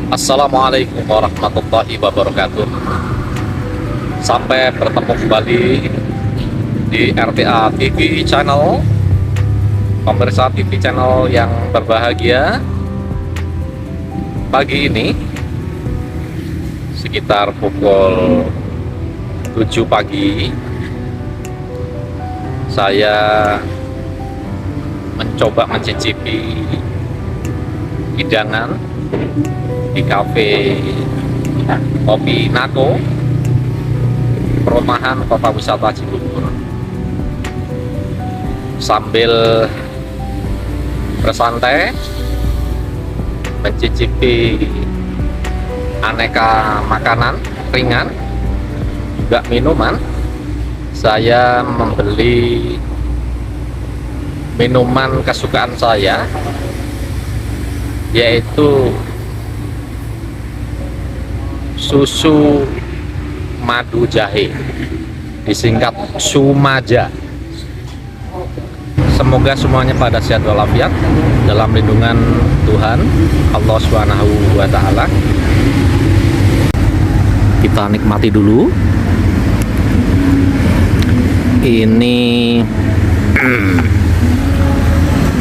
Assalamualaikum warahmatullahi wabarakatuh. Sampai bertemu kembali di RTA TV Channel, pemirsa TV Channel yang berbahagia. Pagi ini sekitar pukul 7 pagi, saya mencoba mencicipi hidangan di kafe Kopi Nako, perumahan Kota Wisata Cibubur, sambil bersantai mencicipi aneka makanan ringan juga minuman. Saya membeli minuman kesukaan saya, yaitu susu madu jahe, disingkat Sumaja. Semoga semuanya pada sehat walafiat dalam lindungan Tuhan Allah Subhanahu wa Ta'ala. Kita nikmati dulu. Ini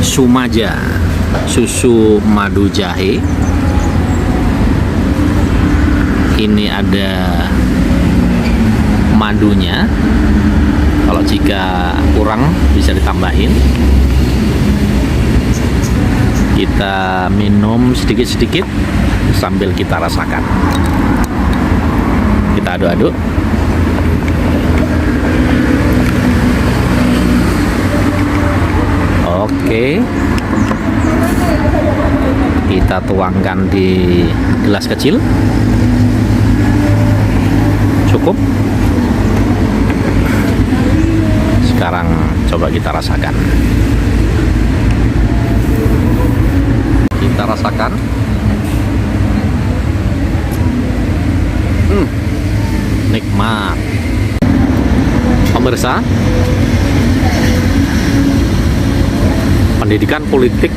Sumaja, susu madu jahe. Ini ada madunya, kalau jika kurang bisa ditambahin. Kita minum sedikit-sedikit sambil kita rasakan. Kita aduk-aduk. Oke, kita tuangkan di gelas kecil. Cukup. Sekarang coba kita rasakan. Kita rasakan. Nikmat. Pemirsa, pendidikan politik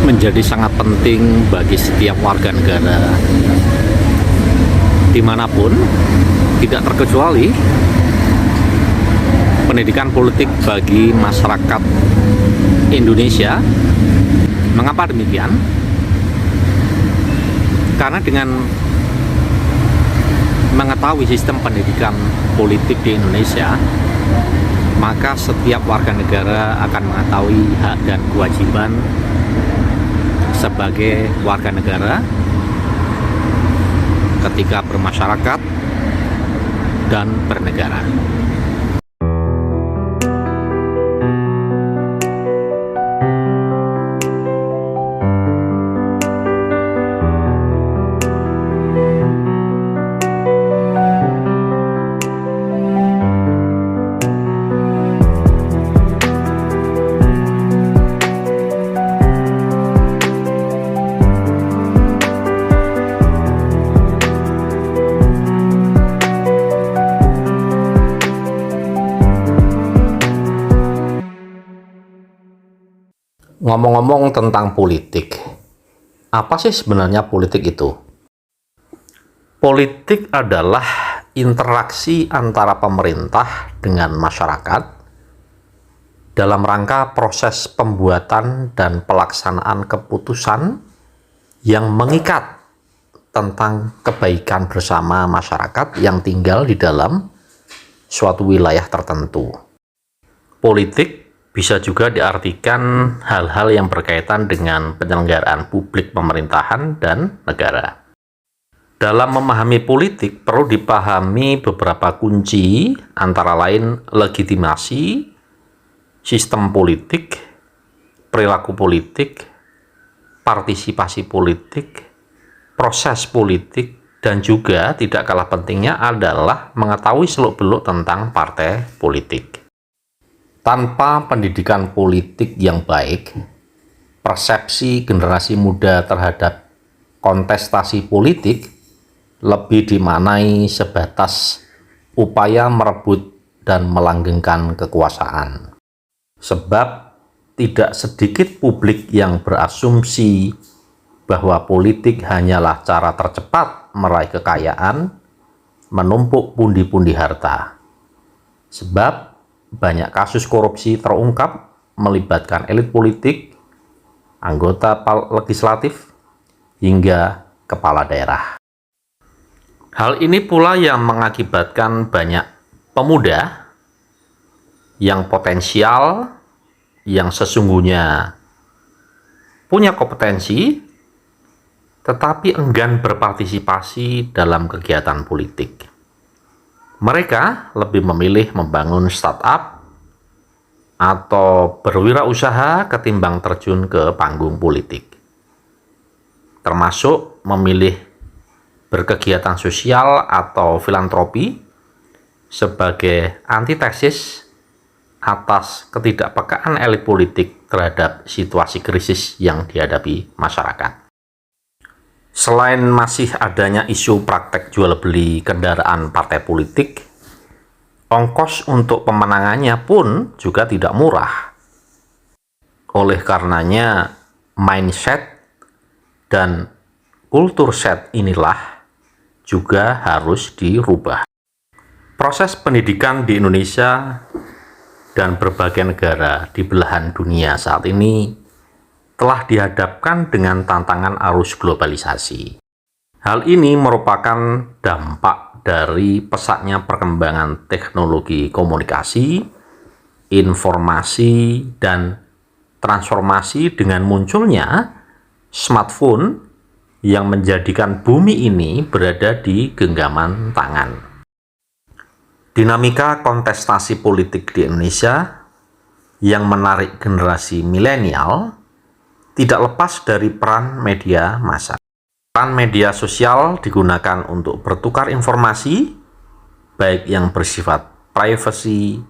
menjadi sangat penting bagi setiap warga negara dimanapun, tidak terkecuali pendidikan politik bagi masyarakat Indonesia. Mengapa demikian? Karena dengan mengetahui sistem pendidikan politik di Indonesia, maka setiap warga negara akan mengetahui hak dan kewajiban sebagai warga negara ketika bermasyarakat dan bernegara. Ngomong-ngomong tentang politik, apa sih sebenarnya politik itu? Politik adalah interaksi antara pemerintah dengan masyarakat dalam rangka proses pembuatan dan pelaksanaan keputusan yang mengikat tentang kebaikan bersama masyarakat yang tinggal di dalam suatu wilayah tertentu. Politik bisa juga diartikan hal-hal yang berkaitan dengan penyelenggaraan publik pemerintahan dan negara. Dalam memahami politik perlu dipahami beberapa kunci, antara lain legitimasi, sistem politik, perilaku politik, partisipasi politik, proses politik, dan juga tidak kalah pentingnya adalah mengetahui seluk-beluk tentang partai politik. Tanpa pendidikan politik yang baik, persepsi generasi muda terhadap kontestasi politik lebih dimaknai sebatas upaya merebut dan melanggengkan kekuasaan. Sebab tidak sedikit publik yang berasumsi bahwa politik hanyalah cara tercepat meraih kekayaan, menumpuk pundi-pundi harta. Sebab banyak kasus korupsi terungkap melibatkan elit politik, anggota legislatif, hingga kepala daerah. Hal ini pula yang mengakibatkan banyak pemuda yang potensial, yang sesungguhnya punya kompetensi, tetapi enggan berpartisipasi dalam kegiatan politik. Mereka lebih memilih membangun startup atau berwirausaha ketimbang terjun ke panggung politik. Termasuk memilih berkegiatan sosial atau filantropi sebagai antitesis atas ketidakpekaan elit politik terhadap situasi krisis yang dihadapi masyarakat. Selain masih adanya isu praktek jual beli kendaraan partai politik, ongkos untuk pemenangannya pun juga tidak murah. Oleh karenanya, mindset dan kultur set inilah juga harus dirubah. Proses pendidikan di Indonesia dan berbagai negara di belahan dunia saat ini telah dihadapkan dengan tantangan arus globalisasi. Hal ini merupakan dampak dari pesatnya perkembangan teknologi komunikasi, informasi, dan transformasi dengan munculnya smartphone yang menjadikan bumi ini berada di genggaman tangan. Dinamika kontestasi politik di Indonesia yang menarik generasi milenial tidak lepas dari peran media massa. Peran media sosial digunakan untuk bertukar informasi, baik yang bersifat privasi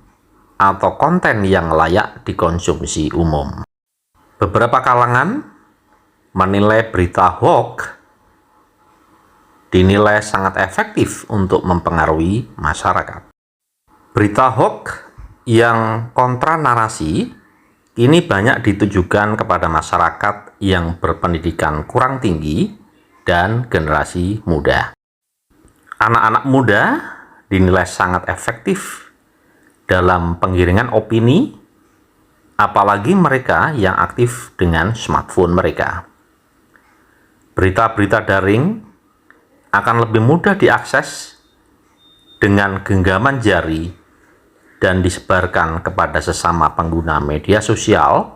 atau konten yang layak dikonsumsi umum. Beberapa kalangan menilai berita hoax dinilai sangat efektif untuk mempengaruhi masyarakat. Berita hoax yang kontra narasi kini banyak ditujukan kepada masyarakat yang berpendidikan kurang tinggi dan generasi muda. Anak-anak muda dinilai sangat efektif dalam penggiringan opini, apalagi mereka yang aktif dengan smartphone mereka. Berita-berita daring akan lebih mudah diakses dengan genggaman jari dan disebarkan kepada sesama pengguna media sosial,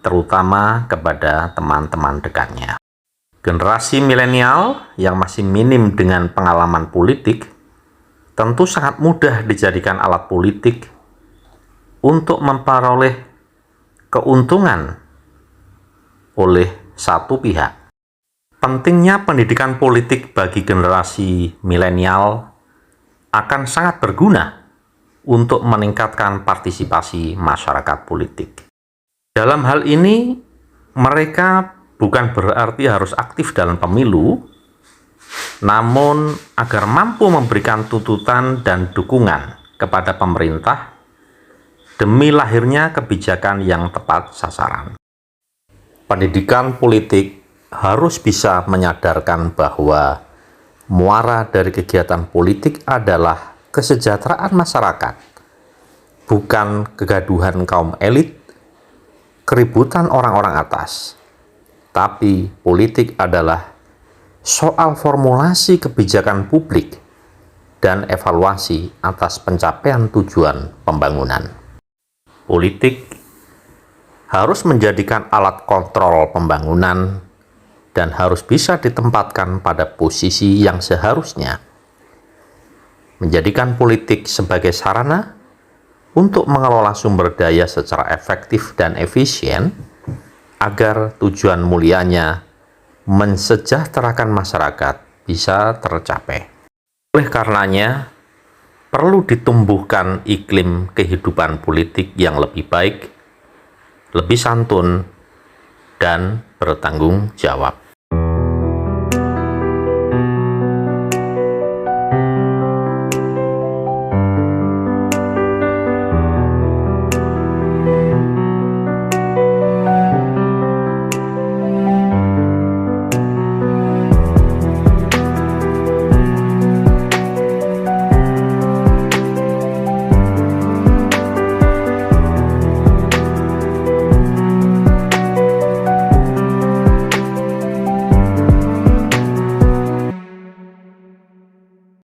terutama kepada teman-teman dekatnya. Generasi milenial yang masih minim dengan pengalaman politik tentu sangat mudah dijadikan alat politik untuk memperoleh keuntungan oleh satu pihak. Pentingnya pendidikan politik bagi generasi milenial akan sangat berguna untuk meningkatkan partisipasi masyarakat politik. Dalam hal ini, mereka bukan berarti harus aktif dalam pemilu, namun agar mampu memberikan tuntutan dan dukungan kepada pemerintah demi lahirnya kebijakan yang tepat sasaran. Pendidikan politik harus bisa menyadarkan bahwa muara dari kegiatan politik adalah kesejahteraan masyarakat, bukan kegaduhan kaum elit, keributan orang-orang atas. Tapi politik adalah soal formulasi kebijakan publik dan evaluasi atas pencapaian tujuan pembangunan. Politik harus menjadikan alat kontrol pembangunan dan harus bisa ditempatkan pada posisi yang seharusnya. Menjadikan politik sebagai sarana untuk mengelola sumber daya secara efektif dan efisien agar tujuan mulianya mensejahterakan masyarakat bisa tercapai. Oleh karenanya, perlu ditumbuhkan iklim kehidupan politik yang lebih baik, lebih santun, dan bertanggung jawab.